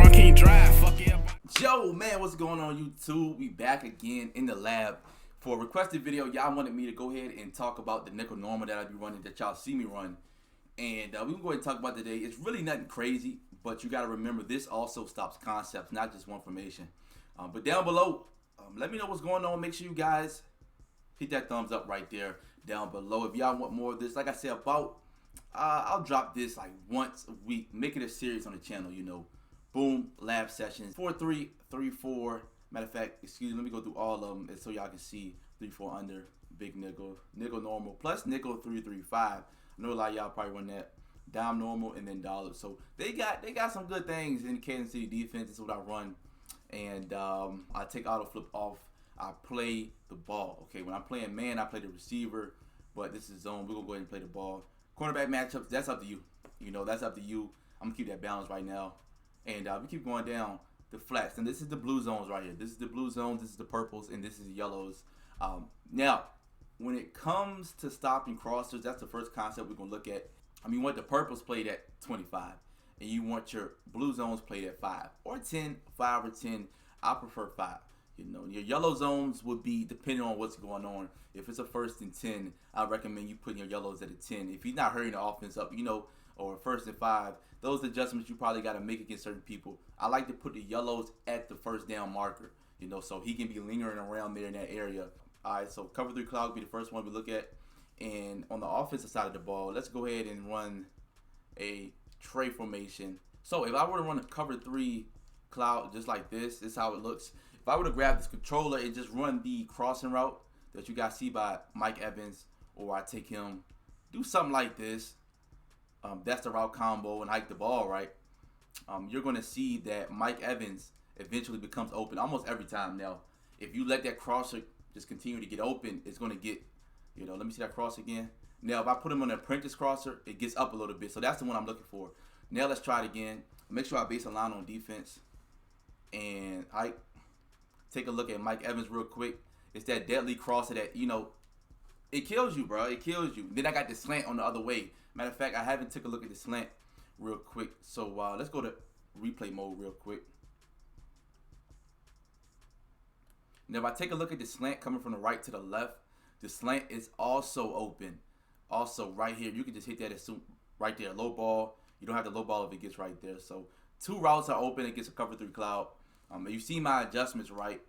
I can't drive. Fuck yeah. Yo, man, what's going on YouTube? We back again in the lab for a requested video. Y'all wanted me to go ahead and talk about the nickel normal that I be running, that y'all see me run. And we can go ahead and talk about today. It's really nothing crazy, but you got to remember this also stops concepts, not just one formation. But down below, let me know what's going on. Make sure you guys hit that thumbs up right there down below. If y'all want more of this, like I said, about I'll drop this like once a week, make it a series on the channel, you know. Boom, lab sessions, 4, 3, 3, 4. Matter of fact, excuse me, let me go through all of them so y'all can see 3, 4 under, big nickel, nickel normal, plus nickel 3, 3, 5. I know a lot of y'all probably run that. Dime normal and then dollar. So they got some good things in Kansas City defense. That's what I run. And I take auto flip off. I play the ball. Okay, when I'm playing man, I play the receiver. But this is zone. We're gonna go ahead and play the ball. Cornerback matchups, that's up to you. You know, that's up to you. I'm gonna keep that balance right now. And we keep going down the flats. And this is the blue zones right here. This is the blue zones, this is the purples, and this is the yellows. Now, when it comes to stopping crossers, that's the first concept we're gonna look at. You want the purples played at 25, and you want your blue zones played at 5 or 10, 5 or 10. I prefer 5. You know, your yellow zones would be depending on what's going on. If it's a 1st and 10, I recommend you putting your yellows at a 10. If you're not hurrying the offense up, you know, or 1st and 5, those adjustments you probably got to make against certain people. I like to put the yellows at the first down marker, you know, so he can be lingering around there in that area. All right, so cover 3 cloud will be the first one we look at. And on the offensive side of the ball, let's go ahead and run a tray formation. So if I were to run a cover 3 cloud just like this is how it looks. If I were to grab this controller and just run the crossing route that you guys see by Mike Evans, or I take him, do something like this, that's the route combo and hike the ball, right? You're going to see that Mike Evans eventually becomes open almost every time. Now, if you let that crosser just continue to get open, it's going to get, you know, let me see that cross again. Now, if I put him on an apprentice crosser, it gets up a little bit. So that's the one I'm looking for. Now, let's try it again. Make sure I base a line on defense. And I take a look at Mike Evans real quick. It's that deadly crosser that, you know, it kills you, bro. It kills you. Then I got the slant on the other way. Matter of fact, I haven't took a look at the slant real quick. So let's go to replay mode real quick. Now, if I take a look at the slant coming from the right to the left, the slant is also open. Also, right here, you can just hit that as soon, right there, low ball. You don't have to low ball if it gets right there. So 2 routes are open. It gets a cover 3 cloud. You see my adjustments, right?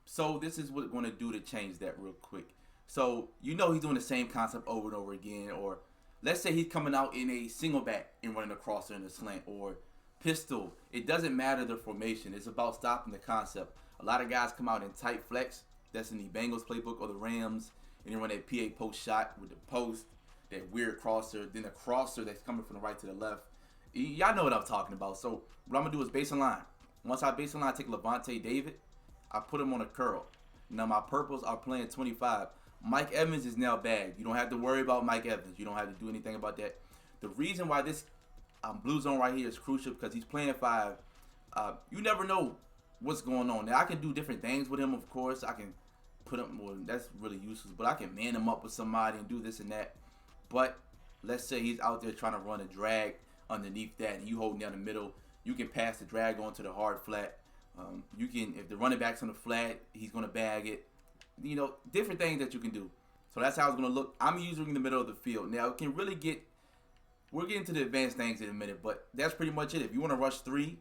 So this is what we're going to do to change that real quick. So you know he's doing the same concept over and over again. Or let's say he's coming out in a single back and running a crosser in a slant or pistol. It doesn't matter the formation. It's about stopping the concept. A lot of guys come out in tight flex. That's in the Bengals playbook or the Rams. And they run that PA post shot with the post, that weird crosser, then the crosser that's coming from the right to the left. Y'all know what I'm talking about. So what I'm going to do is base a line. Once I base a line, I take Levante David. I put him on a curl. Now my purples are playing 25. Mike Evans is now bagged. You don't have to worry about Mike Evans. You don't have to do anything about that. The reason why this blue zone right here is crucial because he's playing 5. You never know what's going on. Now I can do different things with him, of course. I can put him, well, that's really useless, but I can man him up with somebody and do this and that. But let's say he's out there trying to run a drag underneath that and you holding down the middle. You can pass the drag onto the hard flat. You can, if the running back's on the flat, he's going to bag it. You know, different things that you can do. So that's how it's going to look. I'm usually in the middle of the field. Now, it can really get, we'll get into the advanced things in a minute, but that's pretty much it. If you want to rush 3,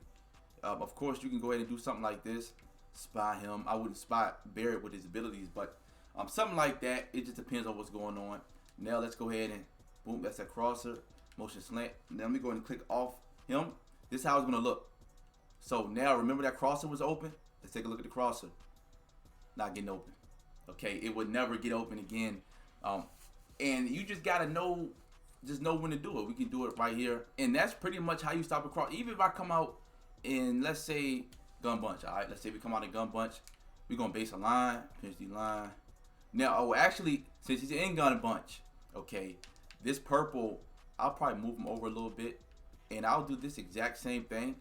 of course, you can go ahead and do something like this. Spy him. I wouldn't spy Barrett with his abilities, but something like that. It just depends on what's going on. Now, let's go ahead and, boom, that's that crosser. Motion slant. Now, let me go ahead and click off him. This is how it's going to look. So now, remember that crosser was open? Let's take a look at the crosser. Not getting open. Okay, it would never get open again. And you just got to know, just know when to do it. We can do it right here. And that's pretty much how you stop a cross. Even if I come out in, let's say, gun bunch. All right, let's say we come out in gun bunch. We're going to base a line, pinch the line. Now, oh, actually, since he's in gun bunch, okay, this purple, I'll probably move him over a little bit. And I'll do this exact same thing.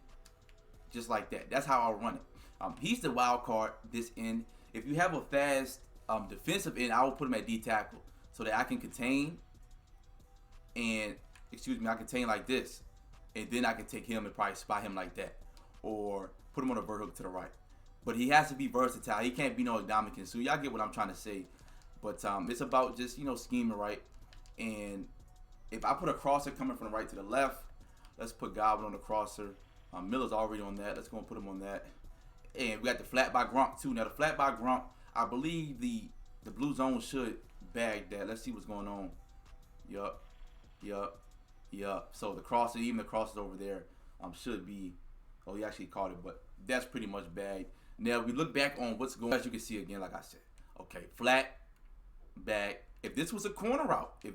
Just like that. That's how I'll run it. He's the wild card, this end. If you have a fast defensive end, I will put him at D tackle so that I can contain and, excuse me, I contain like this. And then I can take him and probably spy him like that. or put him on a vert hook to the right. But he has to be versatile. He can't be no Dominican. So y'all get what I'm trying to say. But it's about just, you know, scheming right. And if I put a crosser coming from the right to the left, let's put Goblin on the crosser. Miller's already on that. Let's go and put him on that. And we got the flat by Gronk too. Now the flat by Gronk, I believe the blue zone should bag that. Let's see what's going on. Yup. So the crosser, even the crosses over there, should be. Oh, he actually caught it, but that's pretty much bagged. Now if we look back on what's going on, as you can see again, like I said, okay, flat, bag. If this was a corner route, you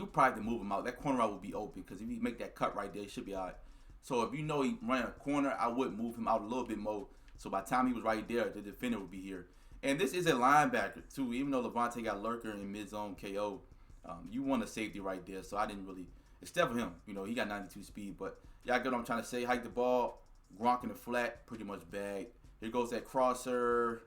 probably have to move him out. That corner route would be open because if you make that cut right there, he should be all right. So if you know he running a corner, I would move him out a little bit more. So by the time he was right there, the defender would be here. And this is a linebacker too. Even though Levante got lurker in mid-zone KO, you want a safety right there. So I didn't really, except for him, you know, he got 92 speed. But y'all get what I'm trying to say. Hike the ball, Gronk in the flat, pretty much bagged. Here goes that crosser,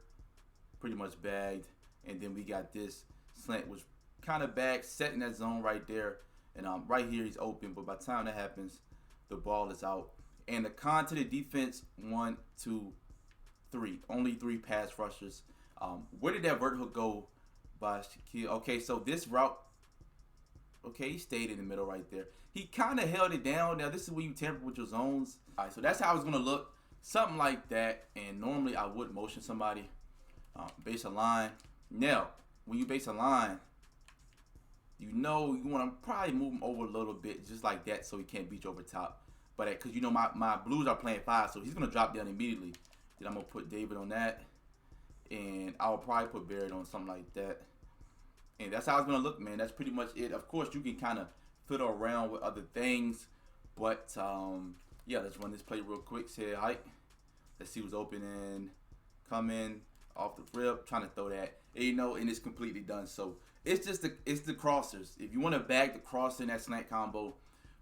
pretty much bagged. And then we got this slant, which kind of bagged, set in that zone right there. And right here he's open. But by the time that happens, the ball is out. And the con to the defense, 1, 2, 3. Only 3 pass rushers. Where did that vert hook go by Shaquille? Okay, so this route, okay, he stayed in the middle right there. He kind of held it down. Now, this is where you tamper with your zones. All right, so that's how it's going to look. Something like that. And normally I would motion somebody, base a line. Now, when you base a line, you know you want to probably move him over a little bit just like that so he can't beat you over top. But because, you know, my Blues are playing 5, so he's going to drop down immediately. Then I'm going to put David on that. And I'll probably put Barrett on something like that. And that's how it's going to look, man. That's pretty much it. Of course, you can kind of fiddle around with other things. But, yeah, let's run this play real quick. Say height. Let's see what's open and coming off the rip. Trying to throw that. And, you know, and it's completely done. So it's just the crossers. If you want to bag the crosser in that slant combo,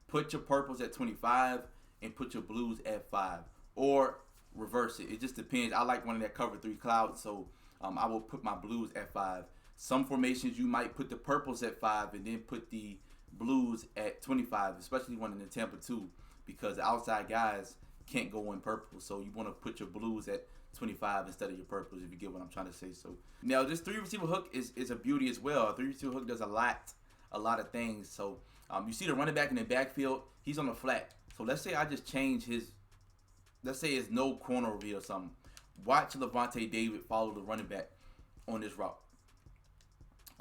put your purples at 25 and put your blues at 5. Or reverse it. It just depends. I like running that cover 3 cloud, so I will put my blues at 5. Some formations you might put the purples at 5 and then put the blues at 25, especially one in the Tampa 2, because the outside guys can't go in purple. So you want to put your blues at 25 instead of your purples, if you get what I'm trying to say. So now this 3 receiver hook is a beauty as well. A 3 receiver hook does a lot of things. So you see the running back in the backfield, he's on the flat. So let's say I just change his, let's say it's no corner over here or something. Watch Levante David follow the running back on this route.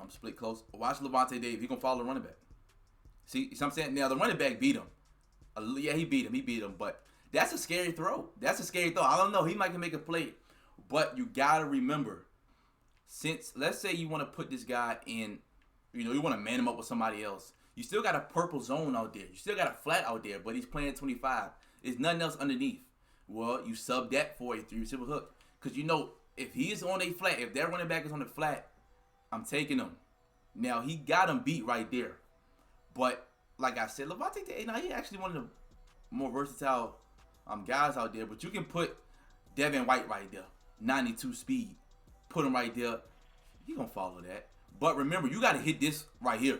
I'm split close. Watch Levante David. He's going to follow the running back. See what I'm saying? Now, the running back beat him. Yeah, he beat him. But that's a scary throw. I don't know. He might can make a play. But you got to remember, since, let's say you want to put this guy in, you know, you want to man him up with somebody else. You still got a purple zone out there. You still got a flat out there, but he's playing 25. There's nothing else underneath. Well, you sub that for a 3 receiver hook. Because, you know, if he's on a flat, if that running back is on the flat, I'm taking him. Now, he got him beat right there. But, like I said, Levante, he actually one of the more versatile guys out there. But you can put Devin White right there. 92 speed. Put him right there. He going to follow that. But remember, you got to hit this right here.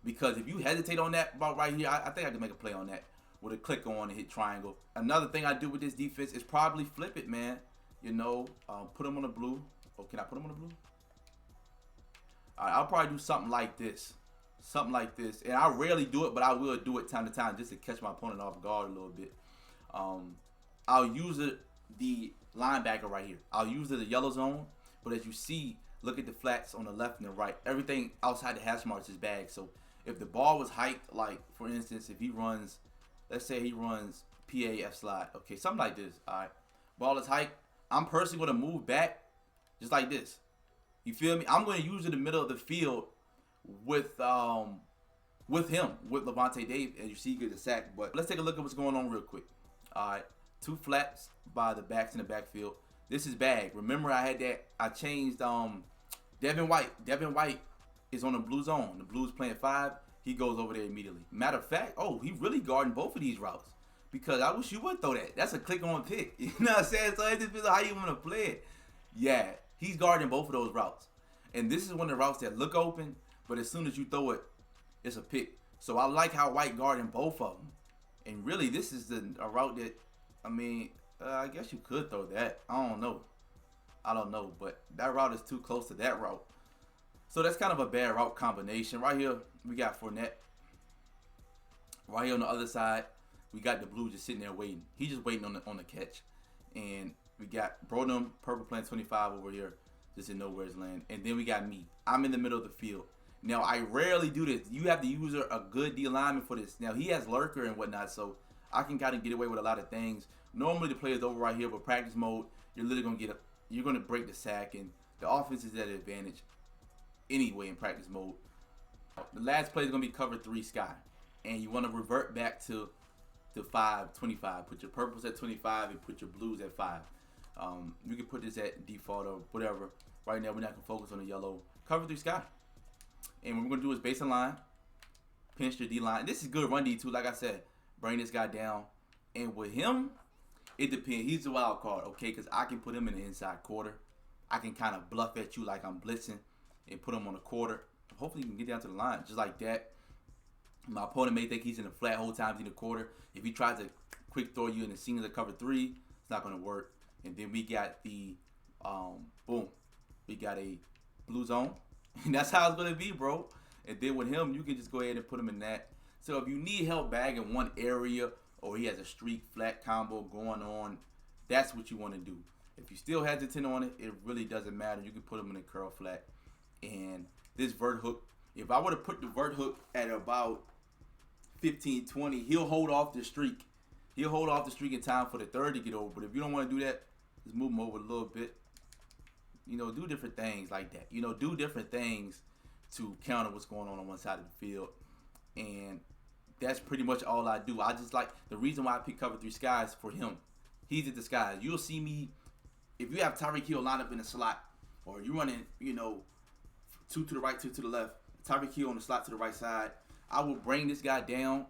Because if you hesitate on that about right here, I think I can make a play on that. With a click on and hit triangle. Another thing I do with this defense is probably flip it, man. You know, put him on the blue. Oh, can I put him on the blue? All right, I'll probably do something like this. And I rarely do it, but I will do it time to time just to catch my opponent off guard a little bit. I'll use the linebacker right here. I'll use the yellow zone. But as you see, look at the flats on the left and the right. Everything outside the hash marks is bagged. So if the ball was hiked, like, for instance, if he runs... Let's say he runs PAF slide. Okay, something like this. All right. Ball is hiked. I'm personally going to move back just like this. You feel me? I'm going to use it in the middle of the field with him, with Levante David. As you see, he gets a sack. But let's take a look at what's going on real quick. All right. 2 flats by the backs in the backfield. This is bag. Remember, I had that. I changed Devin White. Devin White is on the blue zone. The Blues playing 5. He goes over there immediately. Matter of fact, he really guarding both of these routes. Because I wish you would throw that. That's a click on pick. You know what I'm saying? So it depends on how you want to play it. Yeah, he's guarding both of those routes. And this is one of the routes that look open, but as soon as you throw it, it's a pick. So I like how White guarding both of them. And really, this is a route that, I mean, I guess you could throw that. I don't know. But that route is too close to that route. So that's kind of a bad route combination. Right here, we got Fournette. Right here on the other side, we got the blue just sitting there waiting. He's just waiting on the catch. And we got Bralen Purple playing 25 over here, just in nowhere's land. And then we got me. I'm in the middle of the field. Now, I rarely do this. You have to use a good D lineman for this. Now, he has lurker and whatnot, so I can kind of get away with a lot of things. Normally, the play is over right here, but practice mode, you're literally going to you're going to break the sack, and the offense is at an advantage anyway in practice mode. The last play is going to be cover 3 sky, and you want to revert back to 5-25. Put your purples at 25 and put your blues at 5. You can put this at default or whatever. Right now, we're not going to focus on the yellow. Cover 3 sky. And what we're going to do is base a line, pinch your D-line. This is good run D too, like I said. Bring this guy down. And with him, it depends. He's a wild card, okay? Because I can put him in the inside quarter. I can kind of bluff at you like I'm blitzing and put him on a quarter. Hopefully, you can get down to the line just like that. My opponent may think he's in the flat whole time he's in the quarter. If he tries to quick throw you in the seams of cover 3, it's not going to work. And then we got the, boom. We got a blue zone. And that's how it's going to be, bro. And then with him, you can just go ahead and put him in that. So if you need help bagging one area or he has a streak flat combo going on, that's what you want to do. If you still hesitant on it, it really doesn't matter. You can put him in a curl flat. And this vert hook, if I would have put the vert hook at about 15-20, he'll hold off the streak. He'll hold off the streak in time for the third to get over. But if you don't want to do that, just move him over a little bit. You know, do different things like that. You know, do different things to counter what's going on one side of the field. And that's pretty much all I do. I just like, the reason why I pick cover 3 skies for him, he's at the skies. You'll see me, if you have Tyreek Hill lined up in the slot, or you're running, you know, 2 to the right, 2 to the left, Tyreek Hill on the slot to the right side, I will bring this guy down.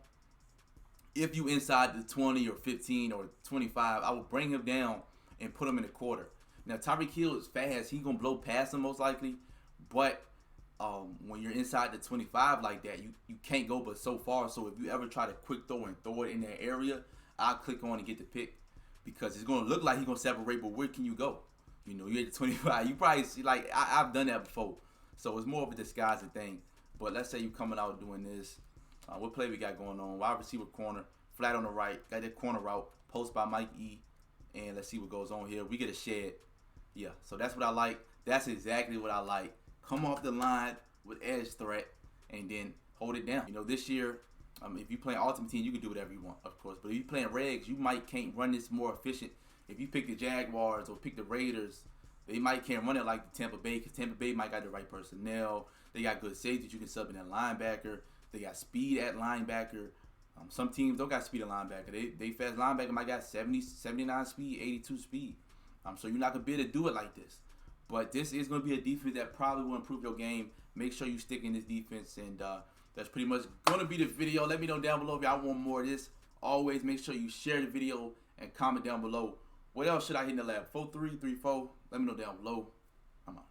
If you inside the 20 or 15 or 25, I will bring him down and put him in the quarter. Now, Tyreek Hill is fast. He's going to blow past him most likely. But when you're inside the 25 like that, you can't go but so far. So if you ever try to quick throw and throw it in that area, I'll click on and get the pick. Because it's going to look like he's going to separate, but where can you go? You know, you're at the 25. You probably see, like, I've done that before. So it's more of a disguising thing. But let's say you're coming out doing this. What play we got going on? Wide receiver corner, flat on the right. Got that corner route, post by Mike E. And let's see what goes on here. We get a shed. Yeah, so that's what I like. That's exactly what I like. Come off the line with edge threat and then hold it down. You know, this year, if you play Ultimate Team, you can do whatever you want, of course. But if you playing regs, you can't run this more efficient. If you pick the Jaguars or pick the Raiders, they can't run it like the Tampa Bay, because Tampa Bay might got the right personnel. They got good safeties. You can sub in at linebacker. They got speed at linebacker. Some teams don't got speed at linebacker. They fast linebacker might got 70, 79 speed, 82 speed. So you're not going to be able to do it like this. But this is going to be a defense that probably will improve your game. Make sure you stick in this defense. And that's pretty much going to be the video. Let me know down below if y'all want more of this. Always make sure you share the video and comment down below. What else should I hit in the lab? 4-3, 3-4. Let me know down below. I'm out.